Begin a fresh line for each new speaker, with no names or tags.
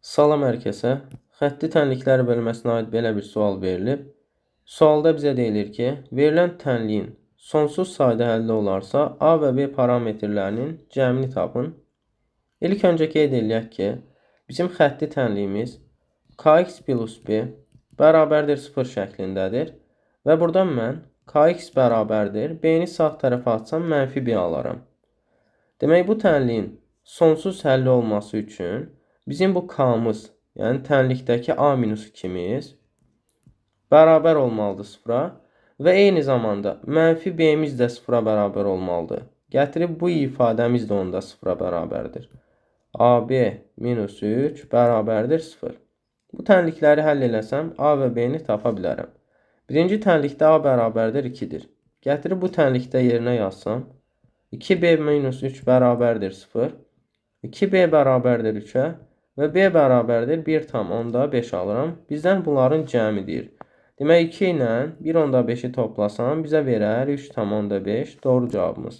Salam hər kəsə. Xətti tənliklər bölməsinə aid belə bir sual verilib. Sualda bizə deyilir ki, verilən tənliyin sonsuz sayda həlli olarsa, A və B parametrlərinin cəmini tapın. İlk öncə qeyd eləyək ki, bizim xətti tənliyimiz kx plus b bərabərdir 0 şəklindədir. Və buradan mən kx bərabərdir, b-ni sağ tərəfə atsam mənfi b alaram. Demək, bu tənliyin sonsuz həlli olması üçün bizim bu k-mız, yəni tənlikdəki a-2'miz bərabər olmalıdır 0-a və eyni zamanda mənfi b-miz də 0-a bərabər olmalıdır. Gətirib bu ifadəmiz də onda 0-a bərabərdir. AB minus 3 bərabərdir 0. Bu tənlikləri həll eləsəm A və B-ni tapa bilərəm. Birinci tənlikdə A bərabərdir 2-dir. Gətirib bu tənlikdə yerinə yazsam 2B minus 3 bərabərdir 0. 2B bərabərdir 3-ə və B bərabərdir 1,5 alıram. Bizdən bunların cəmi deyir. Demək, 2 ilə 1,5-i toplasam bizə verər 3,5. Doğru cavabımız.